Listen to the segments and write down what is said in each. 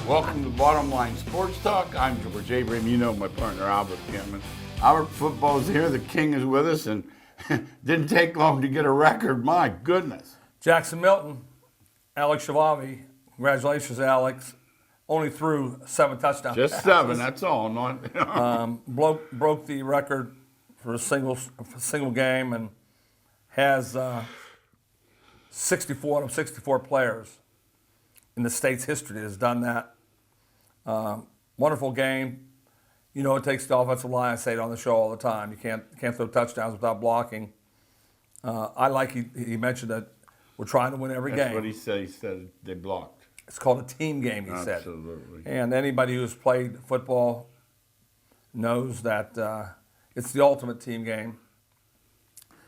Welcome to Bottom Line Sports Talk. I'm George Abraham. You know my partner Albert Cameron. Albert, football's here. The king is with us, and didn't take long to get a record. My goodness. Jackson Milton, Alex Shavavi. Congratulations, Alex. Only threw 7 touchdowns. Just 7, that's all. Not broke the record for a single game and has 64 out of 64 players in the state's history that has done that. Wonderful game. You know, it takes the offensive line. I say it on the show all the time. You can't throw touchdowns without blocking. I like he mentioned that we're trying to win every game. That's what he said. He said they blocked. It's called a team game, he said. Absolutely. And anybody who's played football knows that it's the ultimate team game.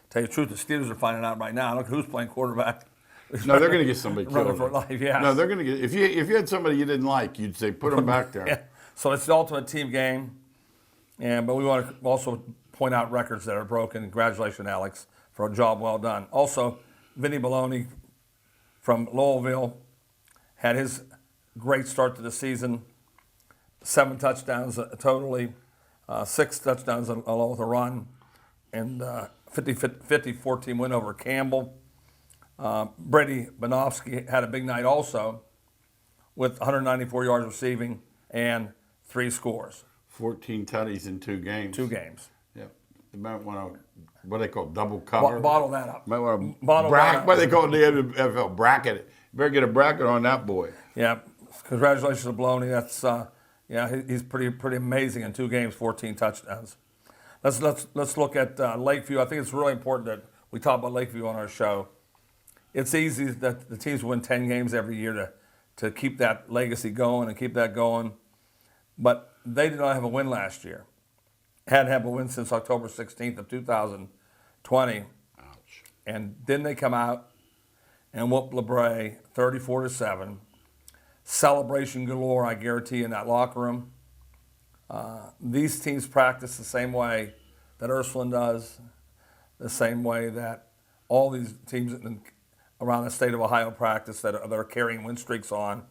Tell you the truth, the Steelers are finding out right now. Look who's playing quarterback. No, they're going to get somebody killed. Running for life, yeah. No, they're going to get. If you had somebody you didn't like, you'd say put them back there. Yeah. So it's the ultimate team game, but we want to also point out records that are broken. Congratulations, Alex, for a job well done. Also, Vinny Baloney from Lowellville had his great start to the season. 7 touchdowns totally, 6 touchdowns along with a run, and 50-14 win over Campbell. Brady Banofsky had a big night also with 194 yards receiving and 3 scores. 14 tutties in 2 games. 2 games. Yeah. You might want to, what do they call it, double cover? Bottle that up. Might want to Bottle that up. what do they call it in the NFL? Bracket it. You better get a bracket on that boy. Yeah. Congratulations to Baloney. That's he's pretty amazing in 2 games, 14 touchdowns. Let's look at Lakeview. I think it's really important that we talk about Lakeview on our show. It's easy that the teams win 10 games every year to keep that legacy going and keep that going. But they did not have a win last year. Hadn't had a win since October 16th of 2020. Ouch. And then they come out and whoop LeBray 34-7. Celebration galore, I guarantee you, in that locker room. These teams practice the same way that Ursuline does, the same way that all these teams around the state of Ohio practice that are carrying win streaks on.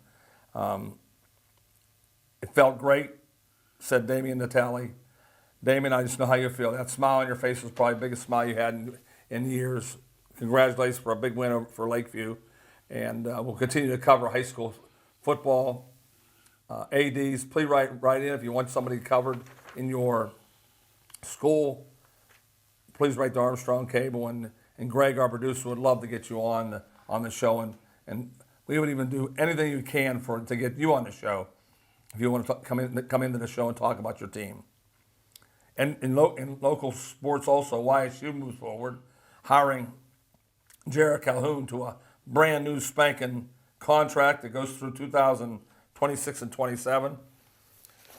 It felt great, said Damian Natali. Damian, I just know how you feel. That smile on your face was probably the biggest smile you had in years. Congratulations for a big win for Lakeview. And we'll continue to cover high school football. ADs, please write in if you want somebody covered in your school. Please write to Armstrong Cable, and Greg, our producer, would love to get you on the show. And we would even do anything you can to get you on the show if you want to come into the show and talk about your team. And in local sports also, YSU moves forward, hiring Jared Calhoun to a brand new spanking contract that goes through 2026 and 27.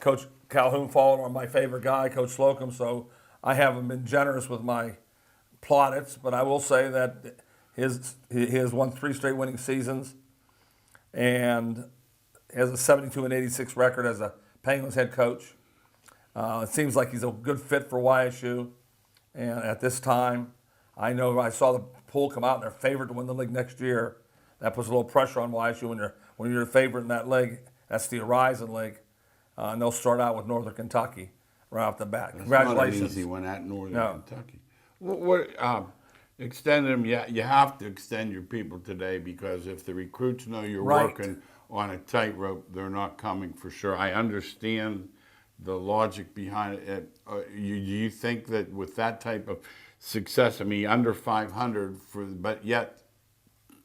Coach Calhoun followed on my favorite guy, Coach Slocum, so I haven't been generous with my plaudits, but I will say that he has won 3 straight winning seasons and has a 72-86 record as a Penguins head coach. It seems like he's a good fit for YSU, and at this time, I know I saw the poll come out and they're favored to win the league next year. That puts a little pressure on YSU when you're a favorite in that league. That's the Horizon League, and they'll start out with Northern Kentucky right off the bat. Congratulations! Not an easy one at Northern Kentucky. Extend them. Yeah, you have to extend your people today because if the recruits know you're working on a tightrope, they're not coming for sure. I understand the logic behind it. You think that with that type of success, I mean, under 500, but yet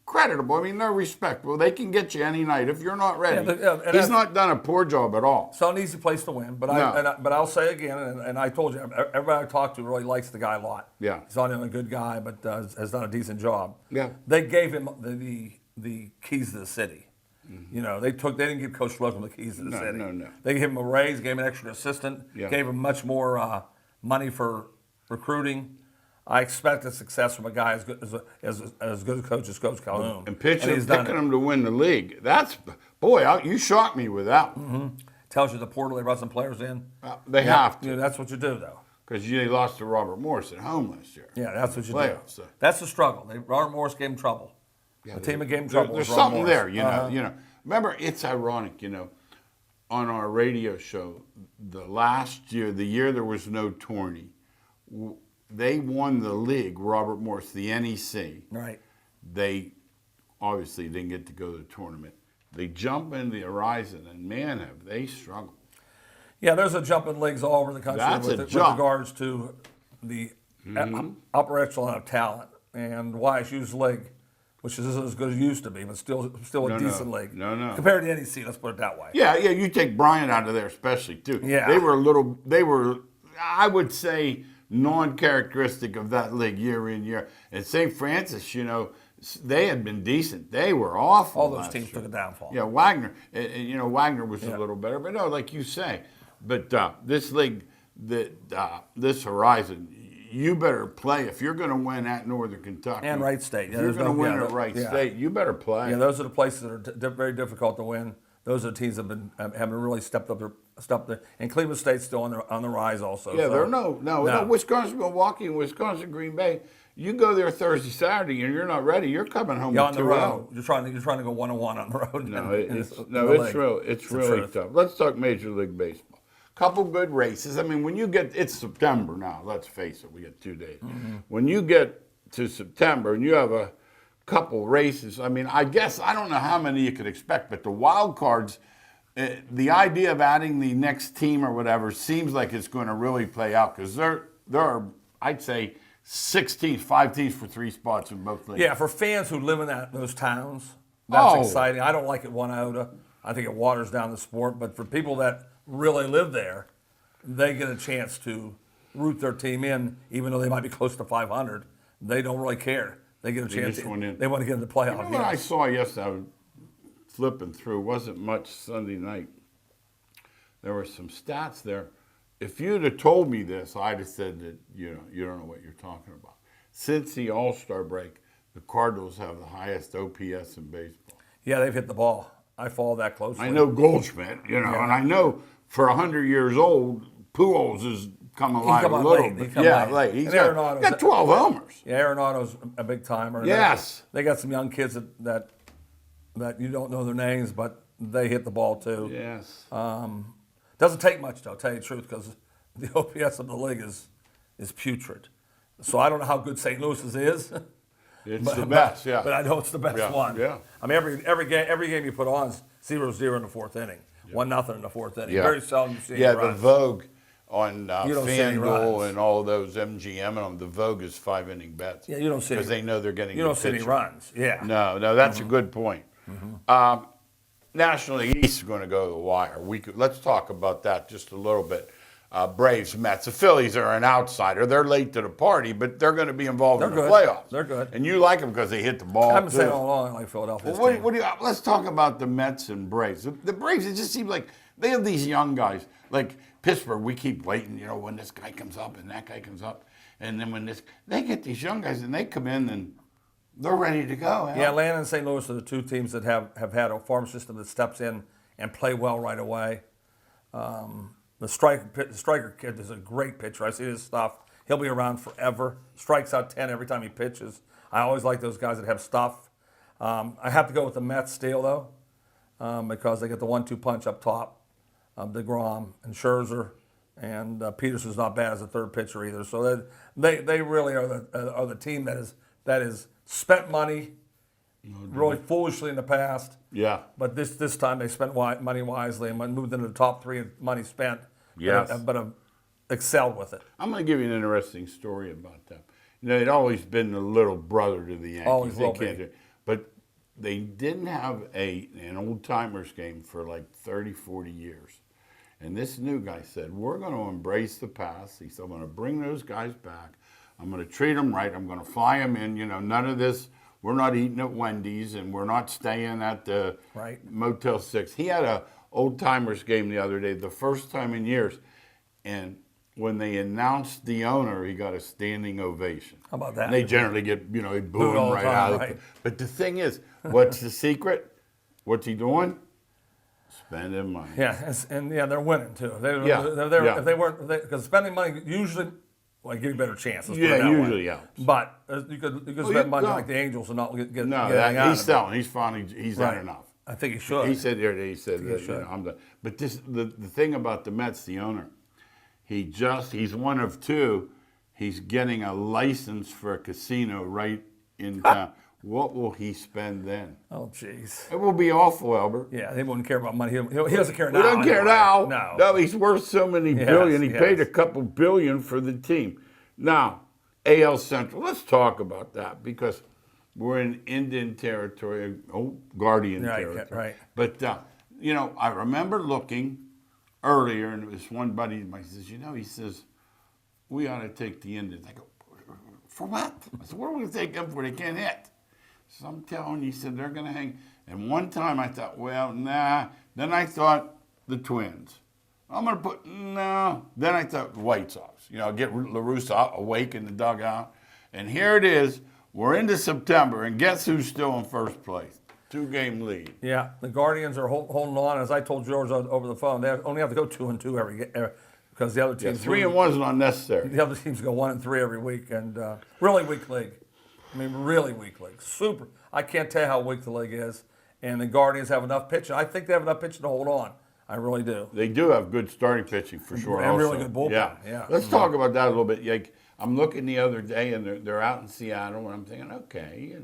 creditable. I mean, they're respectable. They can get you any night if you're not ready. He's not done a poor job at all. It's not an easy place to win, but I'll say again, and I told you, everybody I talked to really likes the guy a lot. Yeah, he's not only a good guy, but has done a decent job. Yeah, they gave him the keys to the city. Mm-hmm. You know, they didn't give Coach Slocum the keys to the city. No. They gave him a raise, gave him an extra assistant, gave him much more money for recruiting. I expect a success from a guy as good a coach as Coach Calhoun. And picking him to win the league. You shocked me with that one. Mm-hmm. Tells you the portal they brought some players in. They have to. You know, that's what you do, though. Because they lost to Robert Morris at home last year. Yeah, that's what you do. So. That's the struggle. Robert Morris gave him trouble. Yeah, the team that gave him trouble. There's something there, you know. Remember, it's ironic, on our radio show, the last year, the year there was no tourney, they won the league, Robert Morris, the NEC. Right. They obviously didn't get to go to the tournament. They jump in the Horizon, and man, have they struggled. Yeah, there's a jump in leagues all over the country with regards to the upper echelon of talent. And YSU's league, which isn't as good as it used to be, but still a decent league. No. Compared to NEC, let's put it that way. Yeah, you take Bryant out of there especially, too. Yeah. They were, I would say, non-characteristic of that league year in, year. And St. Francis, they had been decent. They were awful. All those teams took a downfall. Yeah, Wagner. Wagner was a little better. But no, like you say. But this league, this Horizon, you better play. If you're going to win at Northern Kentucky. And Wright State. If you're going to win at Wright State, you better play. Yeah, those are the places that are very difficult to win. Those are the teams that have really stepped up their. And Cleveland State's still on the rise also. Yeah, so. they're no. Wisconsin, Milwaukee, and Wisconsin, Green Bay. You go there Thursday, Saturday, and you're not ready. You're coming home on with the 2 road. out. You're trying to go 1-1 on the road. No, it's really tough. Let's talk Major League Baseball. Couple good races. I mean, when you get, it's September now. Let's face it, we get 2 days. Mm-hmm. When you get to September and you have a couple races, I mean, I guess I don't know how many you could expect, but the wild cards. The idea of adding the next team or whatever seems like it's going to really play out because there are, I'd say, 6 teams, 5 teams for 3 spots in both leagues. Yeah, for fans who live in those towns, that's exciting. I don't like it one iota. I think it waters down the sport. But for people that really live there, they get a chance to root their team in, even though they might be close to 500. They don't really care. They get a chance. They want to get in the playoff. You know what I saw yesterday? I was flipping through. Wasn't much Sunday night. There were some stats there. If you'd have told me this, I'd have said that you don't know what you're talking about. Since the All-Star break, the Cardinals have the highest OPS in baseball. Yeah, they've hit the ball. I follow that closely. I know Goldschmidt, and I know for 100 years old, Pujols has come alive a little bit. Late. He's got 12 homers. Yeah, Arenado's a big timer. Yes. They got some young kids that you don't know their names, but they hit the ball too. Yes. Doesn't take much, though, I'll tell you the truth, because the OPS of the league is putrid. So I don't know how good St. Louis's is. It's the best, yeah. But I know it's the best one. Yeah. I mean, every game you put on is 0-0 in the 4th inning, 1-0 in the 4th inning. Yeah. Very seldom you see any the runs. Vogue on FanDuel and all those MGM and them, the Vogue is 5-inning bets. Yeah, you don't see because they know they're getting. You don't see any runs. Yeah. No, that's a good point. Mm-hmm. National League East is going to go to the wire. Let's talk about that just a little bit. Braves, Mets. The Phillies are an outsider. They're late to the party, but they're going to be involved in the playoffs. They're good. And you like them because they hit the ball. I've been saying all along I like Philadelphia. Well, let's talk about the Mets and Braves. The Braves, it just seems like they have these young guys. Like Pittsburgh, we keep waiting, when this guy comes up and that guy comes up. And then they get these young guys and they come in and they're ready to go. Yeah, Atlanta and St. Louis are the 2 teams that have had a farm system that steps in and play well right away. The striker kid is a great pitcher. I see his stuff. He'll be around forever. Strikes out 10 every time he pitches. I always like those guys that have stuff. I have to go with the Mets still, though, because they get the 1-2 punch up top. DeGrom and Scherzer, and Peterson's not bad as a third pitcher either. So they really are the team that is spent money really foolishly in the past. Yeah. But this time they spent money wisely and moved into the top 3 of money spent. Yes. But have excelled with it. I'm going to give you an interesting story about them. They'd always been the little brother to the Yankees. Always will be. But they didn't have an old-timers game for like 30, 40 years. And this new guy said, we're going to embrace the past. He said, I'm going to bring those guys back. I'm going to treat them right. I'm going to fly them in. None of this, we're not eating at Wendy's and we're not staying at the Motel 6. He had a old-timers game the other day, the first time in years. And when they announced the owner, he got a standing ovation. How about that? And they generally get, they boo him right out. Right. But the thing is, what's the secret? What's he doing? Spending money. Yeah, they're winning too. If they weren't, because spending money usually give you a better chance. Usually helps. But you could spend money like the Angels and not get No, anything out he's selling. He's finally he's had enough. I think he should. He said there. He said that. should. I'm the. But the thing about the Mets, the owner, he's one of two. He's getting a license for a casino right in town. What will he spend then? Oh, jeez. It will be awful, Albert. Yeah, he wouldn't care about money. He doesn't care now. He doesn't care anyway. now. No. He's worth so many billion. He paid a couple billion for the team. Now, AL Central. Let's talk about that because we're in Indian territory, Guardian territory. Right. But I remember looking earlier, and it was one buddy of mine says, he says, we ought to take the Indians. I go, for what? I said, what are we going to take them for? They can't hit. So I'm telling you, he said, they're going to hang. And one time I thought, well, nah. Then I thought the Twins. I'm going to put, no. Then I thought the White Sox. Get La Russa awake in the dugout. And here it is. We're into September, and guess who's still in first place? 2-game lead. Yeah, the Guardians are holding on. As I told George over the phone, they only have to go 2-2 because the other teams. 3-1 is not necessary. The other teams go 1-3 every week, and really weak league. I mean, really weak league. Super. I can't tell you how weak the league is. And the Guardians have enough pitching. I think they have enough pitching to hold on. I really do. They do have good starting pitching for sure. And also. really good bullpen. Yeah. Let's talk about that a little bit. Like, I'm looking the other day, and they're out in Seattle, and I'm thinking, okay,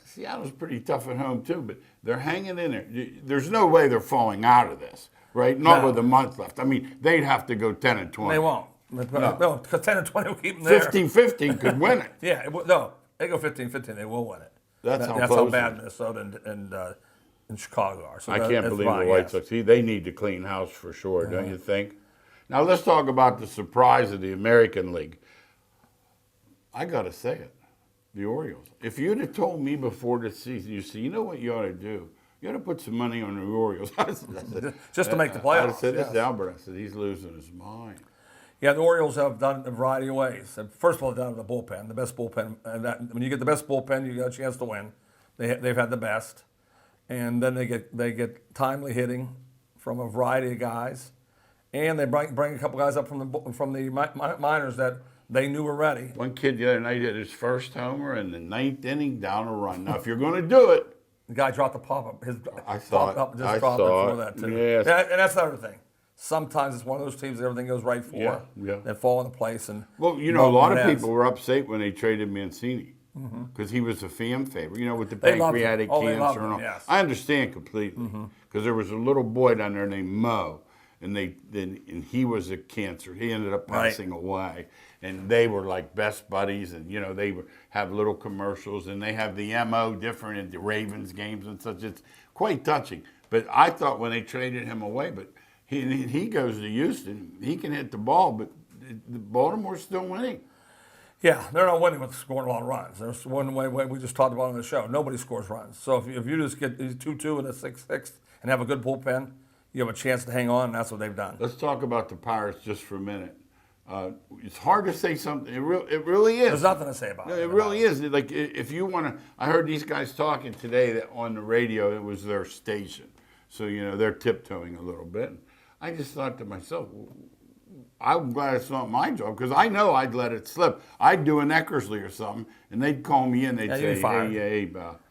Seattle's pretty tough at home too, but they're hanging in there. There's no way they're falling out of this, right? Not with a month left. I mean, they'd have to go 10-20. They won't. No, because 10-20 will keep them there. 15-15 could win it. Yeah, no, they go 15-15, they will win it. That's how bad Minnesota and Chicago are. So I can't believe the White Sox. They need to clean house for sure, don't you think? Now let's talk about the surprise of the American League. I got to say it, the Orioles. If you'd have told me before the season, you know what you ought to do? You ought to put some money on the Orioles. I said, just to make the playoffs. I said this to Albert. I said, he's losing his mind. Yeah, the Orioles have done it a variety of ways. First of all, they've done it with the bullpen, the best bullpen. And when you get the best bullpen, you got a chance to win. They've had the best, and then they get timely hitting from a variety of guys, and they bring a couple guys up from the minors that they knew were ready. One kid the other night hit his first homer in the 9th inning down a run. Now, if you're going to do it, the guy dropped the pop-up. I saw it. I saw it. That too. Yes. And that's the other thing. Sometimes it's one of those teams that everything goes right for. Yeah. They fall into place. And a lot of people were upset when they traded Mancini because he was a fan favorite, with the pancreatic cancer and all. Yes. I understand completely because there was a little boy down there named Mo, and he was a cancer. He ended up passing away, and they were like best buddies, and they have little commercials, and they have the MO different at the Ravens games and such. It's quite touching. But I thought when they traded him away, but he goes to Houston, he can hit the ball, but Baltimore's still winning. Yeah, they're not winning with scoring a lot of runs. There's one way we just talked about on the show. Nobody scores runs. So if you just get 2-2 and a 6-6 and have a good bullpen, you have a chance to hang on, and that's what they've done. Let's talk about the Pirates just for a minute. It's hard to say something. It really is. There's nothing to say about it. It really is. Like if you want to, I heard these guys talking today that on the radio. It was their station, so they're tiptoeing a little bit. I just thought to myself, I'm glad it's not my job because I know I'd let it slip. I'd do an Eckersley or something, and they'd call me in. They'd say, "Hey,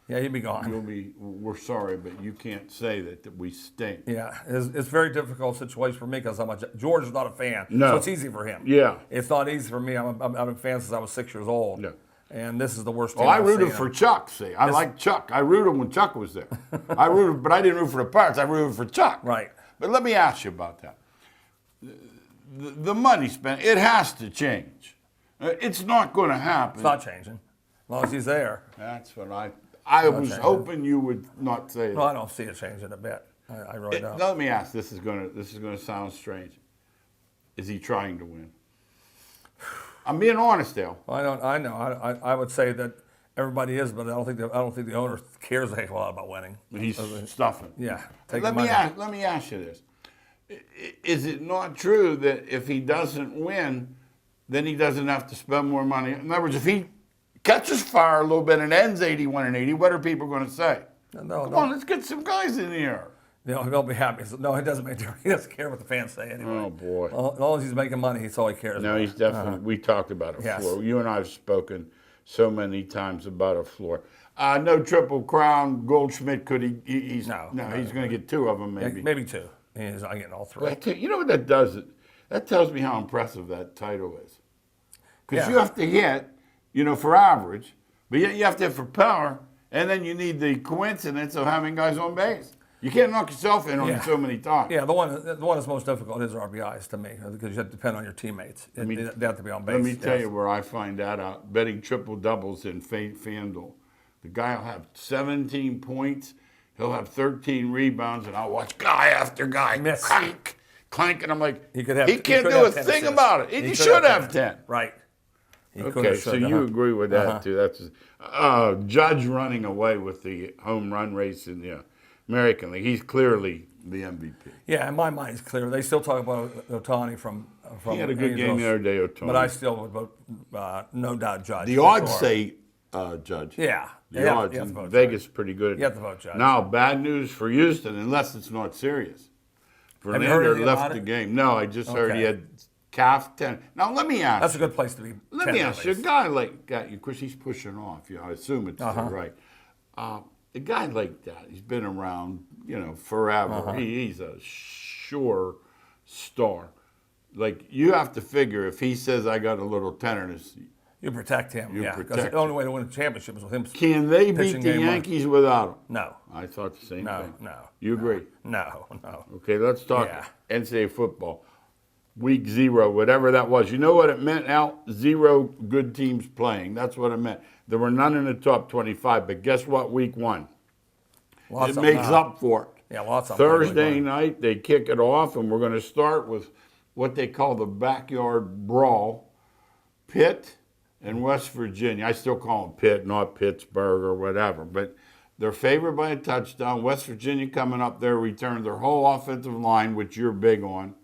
you'd be gone. We're sorry, but you can't say that we stink." Yeah, it's a very difficult situation for me because George is not a fan, so it's easy for him. Yeah, it's not easy for me. I'm a fan since I was 6 years old. Yeah. And this is the worst team I rooted seen for Chuck. See, I like Chuck. I rooted when Chuck was there. But I didn't root for the Pirates. I rooted for Chuck. Right. But let me ask you about that. The money spent, it has to change. It's not going to happen. It's not changing, as long as he's there. That's what I was hoping you would not say that. No, I don't see it changing a bit. I really don't. Let me ask. This is going to sound strange. Is he trying to win? I'm being honest, Dale. I know. I would say that everybody is, but I don't think the owner cares a heck of a lot about winning. He's stuffing. Yeah. Let me ask you this. Is it not true that if he doesn't win, then he doesn't have to spend more money? In other words, if he catches fire a little bit and ends 81-80, what are people going to say? Come on, let's get some guys in here. They'll be happy. No, he doesn't make difference. He doesn't care what the fans say anyway. Oh, boy. As long as he's making money, that's all he cares about. No, he's definitely, we talked about it before. You and I have spoken. so many times about a floor. No Triple Crown. Goldschmidt could he's No, he's going to get 2 of them maybe. Maybe 2. He's not getting all 3. But you know what that does? That tells me how impressive that title is. Because Yeah. you have to hit, for average, but yet you have to hit for power, and then you need the coincidence of having guys on base. You can't knock yourself in on it so many times. Yeah, the one that's most difficult is RBIs to me because you have to depend on your teammates. They have to be on base. Let me tell you where I find that out. Betting triple doubles in FanDuel. The guy will have 17 points. He'll have 13 rebounds, and I'll watch guy after guy clank, and I'm like, he can't do a thing about it. He should have 10. Right. Okay, so you agree with that too. That's Judge running away with the home run race in the American League. He's clearly the MVP. Yeah, in my mind, it's clear. They still talk about Ohtani from he had a good game the other day, Ohtani. But I still would vote, no doubt, Judge. The odds say Judge. Yeah. The odds. In Vegas pretty good. You have to vote Judge. Now, bad news for Houston, unless it's not serious. Verlander left the game. No, I just heard he had calf tendon. Now, let me ask That's a good place to be. Let me ask you, a guy like that, of course, he's pushing off. I assume it's still right. A guy like that, he's been around, forever. He's a sure star. Like, you have to figure if he says, I got a little tenderness. You protect him, because the only way to win a championship is with him. Can they beat the Yankees without him? No. I thought the same thing. No. You agree? No. Okay, let's talk NCAA football. Week 0, whatever that was. You know what it meant, Al? 0 good teams playing. That's what it meant. There were none in the top 25, but guess what? Week 1. It makes up for it. Yeah, lots of Thursday night, they kick it off, and we're going to start with what they call the backyard brawl. Pitt and West Virginia. I still call them Pitt, not Pittsburgh or whatever, but they're favored by a touchdown. West Virginia coming up there, returned their whole offensive line, which you're big on.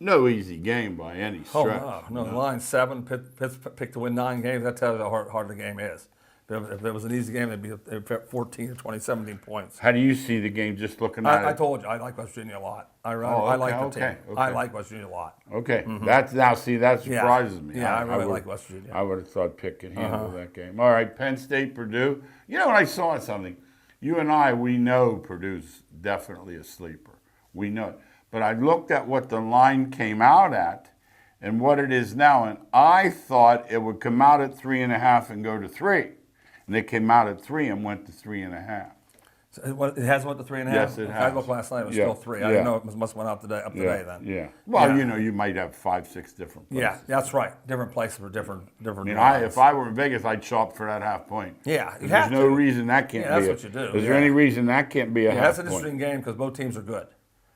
No easy game by any stretch. No. The line 7. Pitt picked to win 9 games. That tells you how hard the game is. If it was an easy game, they'd be 14 or 20, 17 points. How do you see the game just looking at it? I told you, I like West Virginia a lot. I like the team. I like West Virginia a lot. Okay. That surprises me. Yeah, I really like West Virginia. I would have thought Pitt could handle that game. All right, Penn State, Purdue. You know what, I saw something. You and I, we know Purdue's definitely a sleeper. We know it. But I looked at what the line came out at and what it is now, and I thought it would come out at 3.5 and go to 3. And they came out at 3 and went to 3.5. So it has went to 3.5? Yes, it has. I looked last night, it was still 3. I didn't know it must have went up today then. Yeah. Well, you might have 5, 6 different places. Yeah, that's right. Different places for different if I were in Vegas, I'd shop for that half point. Yeah, there's no reason that can't be. That's what you do. Is there any reason that can't be a half point? That's an interesting game because both teams are good.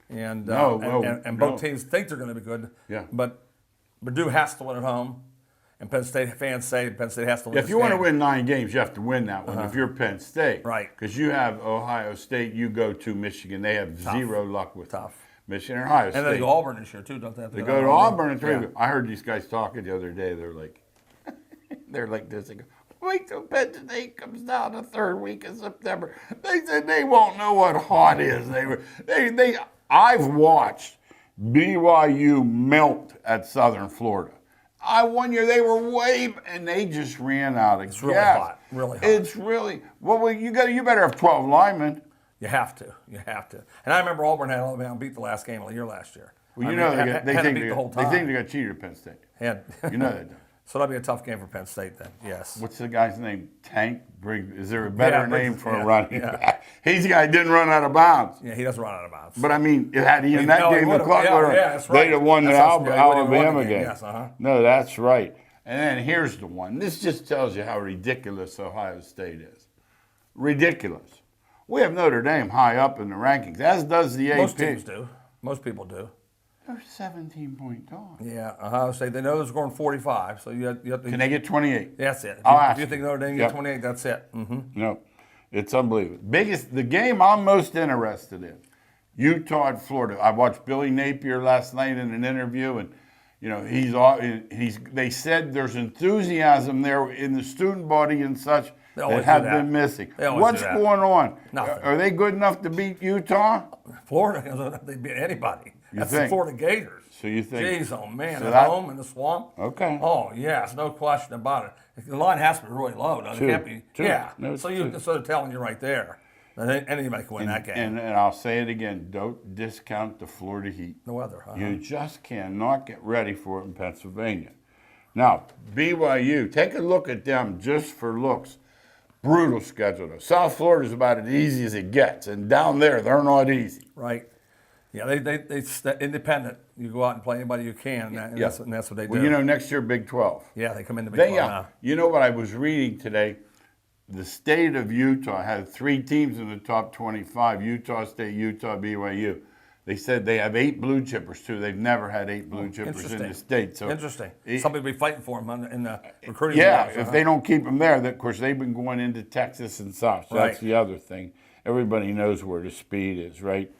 And both teams think they're going to be good. Yeah. But Purdue has to win at home. And Penn State fans say Penn State has to win. If you want to win 9 games, you have to win that one. If you're Penn State, right? Because you have Ohio State, you go to Michigan. They have zero luck with Michigan and Ohio State. And they go to Auburn this year too, don't they? They go to Auburn and 3. I heard these guys talking the other day. They're like, this. They go, wait till Penn State comes down the 3rd week of September. They said they won't know what hot is. I've watched BYU melt at Southern Florida. One year they were and they just ran out of gas. It's really hot, really hot. It's really you better have 12 linemen. You have to. And I remember Auburn had Alabama beat the last game of the year last year. Well, they think they got cheated at Penn State. You know that. So that'd be a tough game for Penn State then. Yes. What's the guy's name? Tank Briggs. Is there a better name for a running back? He's the guy who didn't run out of bounds. Yeah, he doesn't run out of bounds. But I mean, had he in that game, the clock that's right. they'd have won the Alabama game. Yes, No, that's right. And then here's the one. This just tells you how ridiculous Ohio State is. Ridiculous. We have Notre Dame high up in the rankings, as does the AP. Most teams do. Most people do. They're 17-point dogs. Yeah, Ohio State. They know they're scoring 45, so you have to. Can they get 28? That's it. If you think Notre Dame get 28, that's it. Mm-hmm. No, it's unbelievable. The game I'm most interested in, Utah and Florida. I watched Billy Napier last night in an interview, and they said there's enthusiasm there in the student body and such that have been missing. What's going on? Nothing. Are they good enough to beat Utah? Florida, they beat anybody. That's the think? Florida Gators. So you think? Jeez, oh man, so at home in the swamp. Okay. Oh yes, no question about it. The line has to be really low. It can't be. Two. Yeah. No, so two. they're telling you right there that anybody can win that game. And I'll say it again, don't discount the Florida heat. The weather. You just cannot get ready for it in Pennsylvania. Now, BYU, take a look at them just for looks. Brutal schedule, though. South Florida is about as easy as it gets, and down there, they're not easy. Right. Yeah, they independent. You go out and play anybody you can, and that's what they do. Well, you know, next year, Big 12. Yeah, they come in the Big 12 now. You know what I was reading today? The state of Utah had 3 teams in the top 25, Utah State, Utah, BYU. They said they have 8 blue chippers, too. They've never had 8 blue chippers in the state. So interesting. Somebody will be fighting for them in the recruiting. Yeah, games, if they don't keep them there, of course, they've been going into Texas and such. So that's the other thing. Everybody knows where the speed is, right?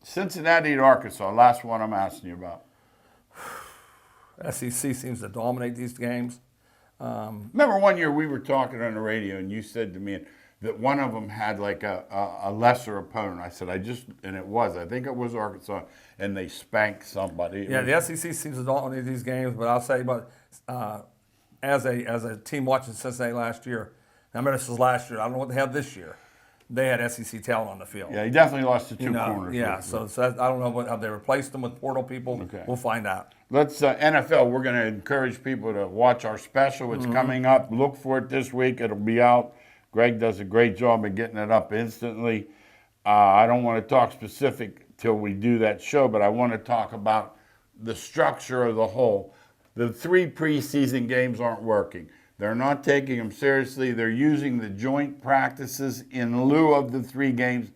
Cincinnati to Arkansas, last one I'm asking you about. SEC seems to dominate these games. Remember one year we were talking on the radio and you said to me that one of them had like a lesser opponent. I said, I think it was Arkansas, and they spanked somebody. Yeah, the SEC seems to dominate these games, but I'll say, as a team watching Cincinnati last year, I remember this was last year, I don't know what they have this year. They had SEC talent on the field. Yeah, he definitely lost to 2 corners. Yeah, so I don't know how they replaced them with portal people. Okay. We'll find out. Let's NFL. We're going to encourage people to watch our special. It's coming up. Look for it this week. It'll be out. Greg does a great job of getting it up instantly. I don't want to talk specific till we do that show, but I want to talk about the structure of the whole. The 3 preseason games aren't working. They're not taking them seriously. They're using the joint practices in lieu of the 3 games.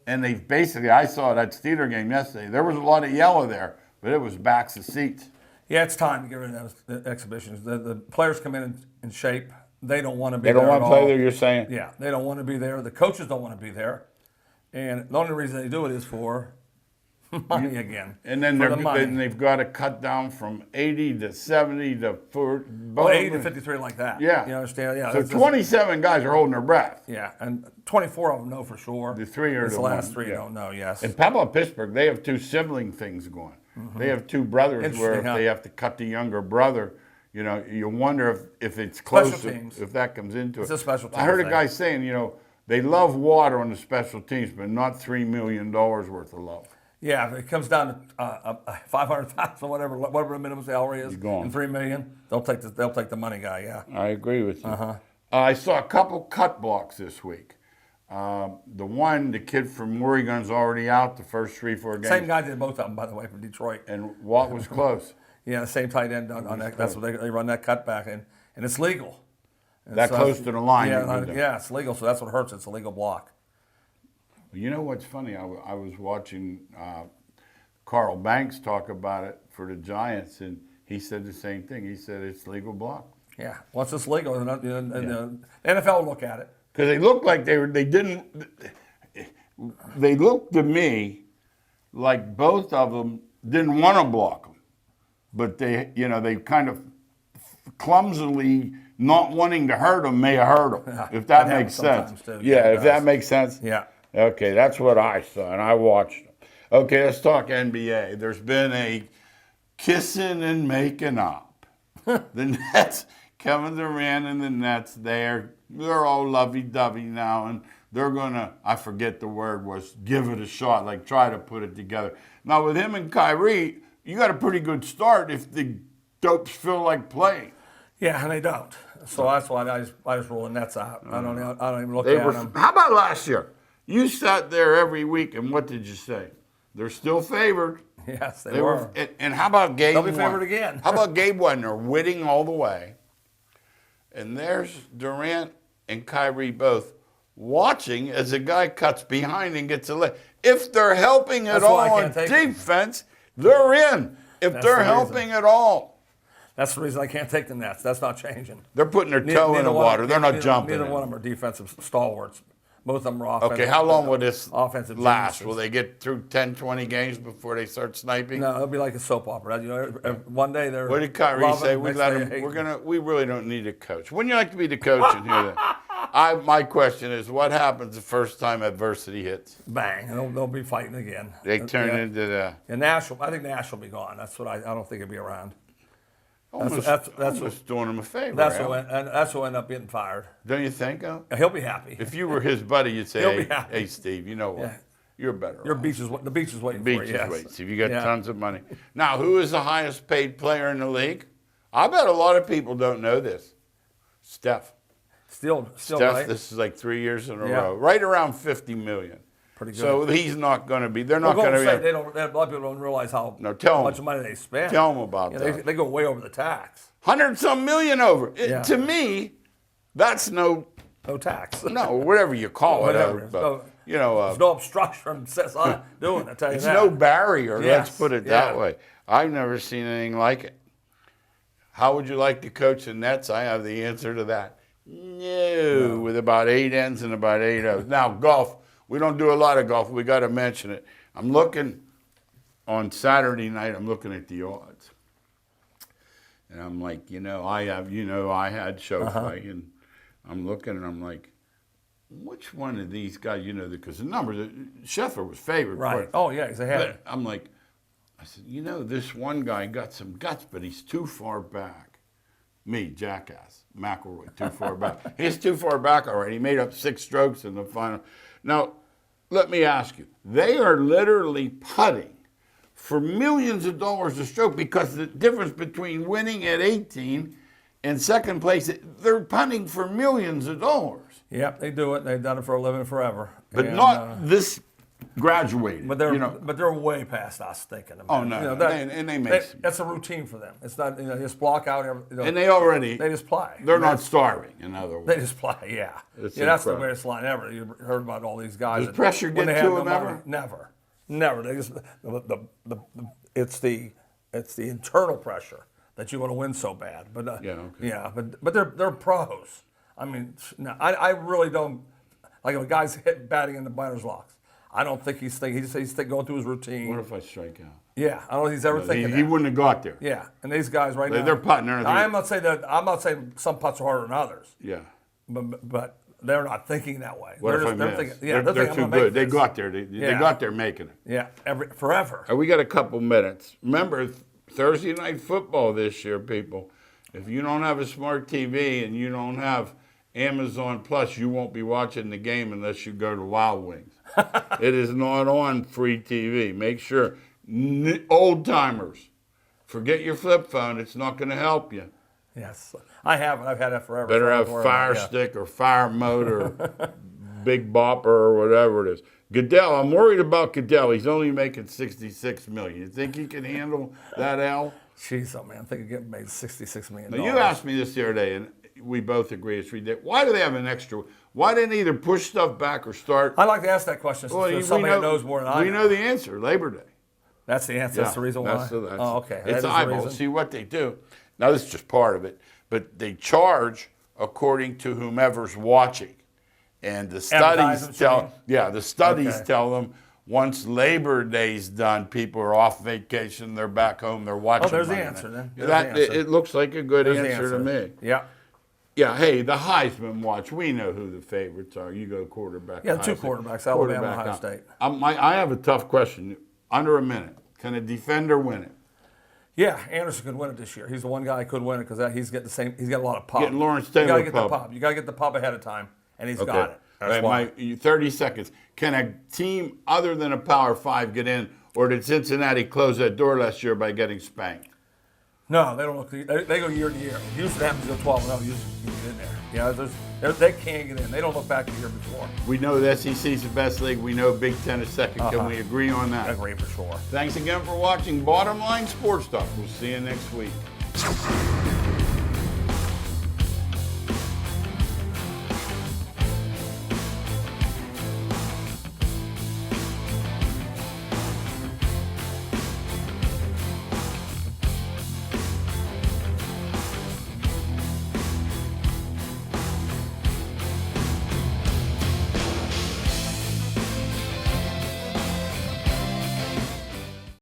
And they've basically, I saw that Steeler game yesterday. There was a lot of yellow there, but it was backs of seats. Yeah, it's time to get rid of those exhibitions. The players come in shape. They don't want to be there. They don't want to play there, you're saying? Yeah, they don't want to be there. The coaches don't want to be there. And the only reason they do it is for money again. And then they've got to cut down from 80 to 70 to 40. Well, 80 to 53 like that. Yeah. You understand? Yeah. So 27 guys are holding their breath. Yeah, and 24 of them know for sure. The 3 are the last 3 don't know, yes. And how about Pittsburgh? They have 2 sibling things going. They have 2 brothers where if they have to cut the younger brother, you know, you wonder if it's close, if that comes into it. It's a special teams I heard a thing. guy saying, you know, they love water on the special teams, but not $3 million worth of love. Yeah, if it comes down to 500,000, whatever the minimum salary is, and $3 million, they'll take the money guy. Yeah, I agree with you. I saw a couple cut blocks this week. The kid from Oregon's already out the first 3-4 games. Same guy did both of them, by the way, from Detroit. And Watt was close. Yeah, the same tight end on that. That's what they run that cutback, and it's legal. And that close to the line. Yeah, it's legal, so that's what hurts. It's a legal block. You know what's funny? I was watching Carl Banks talk about it for the Giants, and he said the same thing. He said it's legal block. Yeah, once it's legal, and the NFL will look at it. Because they looked like they looked to me like both of them didn't want to block them, but they kind of clumsily not wanting to hurt them may have hurt them, if that makes sense. If that makes sense. Yeah. Okay, that's what I saw, and I watched them. Okay, let's talk NBA. There's been a kissing and making up. The Nets, Kevin Durant and the Nets, they're all lovey-dovey now, and they're going to, I forget the word was, give it a shot, like try to put it together. Now, with him and Kyrie, you got a pretty good start if the dopes feel like playing. Yeah, and they don't. So that's why I just roll the Nets out. I don't even look at them. How about last year? You sat there every week, and what did you say? They're still favored. Yes, they were. And how about game one? They'll be favored again. How about game one? They're winning all the way. And there's Durant and Kyrie both watching as a guy cuts behind and gets a leg. If they're helping at all on defense, they're in. If they're helping at all. That's the reason I can't take the Nets. That's not changing. They're putting their toe in the water. They're not jumping. Neither one of them are defensive stalwarts. Both of them are offensive. Okay, how long will this offensive last? geniuses. Will they get through 10, 20 games before they start sniping? No, it'll be like a soap opera. You know, one day they're. What did Kyrie say? We really don't need a coach. Wouldn't you like to be the coach and hear that? My question is, what happens the first time adversity hits? Bang, and they'll be fighting again. They turn into the And Nash, I think Nash will be gone. That's what I don't think he'll be around. almost doing him a favor. That's Al. what will end up getting fired. Don't you think? Al? He'll be happy. If you were his buddy, you'd say, He'll be hey, happy. hey, Steve, you know what? Yeah. You're better. The off. beach is waiting Beach for is you. Yes. waiting. Steve, you got Yeah. tons of money. Now, who is the highest paid player in the league? I bet a lot of people don't know this. Steph. Still Steph, right. this is like 3 years in a Yeah. row. Right around $50 million. Pretty good. So he's not going to be. They're Well, not going to Golden be. State, a lot of people don't realize how tell 'em. much money they spend. Tell 'em about You that. know, they go way over the tax. 100-some million over. Yeah. To me, that's no tax. whatever you call Whatever. it. No- You know, There's no obstruction doing it. I tell you it's that. no barrier. Yes, Let's put it that yeah. way. I've never seen anything like it. How would you like to coach the Nets? I have the answer to that. No, with about 8 ends and about 8 O's. Now, golf. We don't do a lot of golf. We got to mention it. I'm looking on Saturday night. I'm looking at the odds, and I'm like, I had Shofi, and I'm looking, and I'm like, which one of these guys, because the numbers, Scheffler was favored. Right. Oh, yeah, he's ahead. But I'm like, I said, this one guy got some guts, but he's too far back. Me, jackass, McElroy, too far back. He's too far back already. He made up 6 strokes in the final. Now, let me ask you, they are literally putting for millions of dollars a stroke because the difference between winning at 18 and second place, they're punting for millions of dollars. Yep, they do it. They've done it for a living forever. But And, not this graduated. But they're way past us thinking about Oh, it. no, they make some- that's a routine for them. It's not just block out. And they just play. They're not starving, in other words. They just play. Yeah, It's that's the incredible. greatest line ever. You heard about all these guys. Does pressure when get they to have them no ever? money- Never. They just it's the internal pressure that you want to win so bad. But but they're pros. I mean, no, I really don't like when guys hit batting in the batter's box. I don't think he's thinking. He's going through his routine. What if I strike out? Yeah, I don't think he's ever thinking He that. wouldn't have got there. Yeah, and these guys right now, They're putting. I'm not saying some putts are harder than others, Yeah. but they're not thinking that way. What if I they're miss? thinking, They're thinking, too I'm gonna good. make They this. got there. They got there making it. Yeah, forever. We got a couple minutes. Remember, Thursday night football this year, people. If you don't have a smart TV and you don't have Amazon Plus, you won't be watching the game unless you go to Wild Wings. It is not on free TV. Make sure. Old timers, forget your flip phone. It's not going to help you. Yes, I have it. I've had it forever. Better so I have don't worry about Fire it. Yeah. Stick or Fire Mode or Big Bopper or whatever it is. Goodell, I'm worried about Goodell. He's only making $66 million. You think he can handle that, Al? Jeez, oh man, I think I get made $66 million. Now, you asked me this the other day, and we both agree it's ridiculous. Why do they have an extra? Why didn't they either push stuff back or start? I like to ask that question. Well, somebody that knows more than I We know the answer. Labor Day. That's the answer. That's the reason why. Oh, okay. It's That is the eyeballs. reason. See what they do. Now, this is just part of it, but they charge according to whomever's watching. And the studies Okay. tell them once Labor Day's done, people are off vacation, they're back home, they're watching. there's the Monday answer Night. then. There's the answer. It looks like a good There's the answer to me. Yeah. Yeah, hey, the Heisman watch. We know who the favorites are. You go quarterback. Yeah, Ohio 2 quarterbacks, State. Alabama, Quarterback Ohio out. State. I have a tough question. Under a minute. Can a defender win it? Yeah, Anderson could win it this year. He's the one guy who could win it because he's got a lot of pop. Getting Lawrence You Taylor got to get pub. the pop. You got to get the pop ahead of time, and he's got it. That's All why. right, 30 seconds. Can a team other than a Power 5 get in, or did Cincinnati close that door last year by getting spanked? No, they don't look. They go year to year. Houston happens to go 12-0. Houston can get in there. They can't get in. They don't look back the year before. We know the SEC is the best league. We know Big Ten is 2nd. Can we agree on that? I agree for sure. Thanks again for watching Bottom Line Sports Talk. We'll see you next week.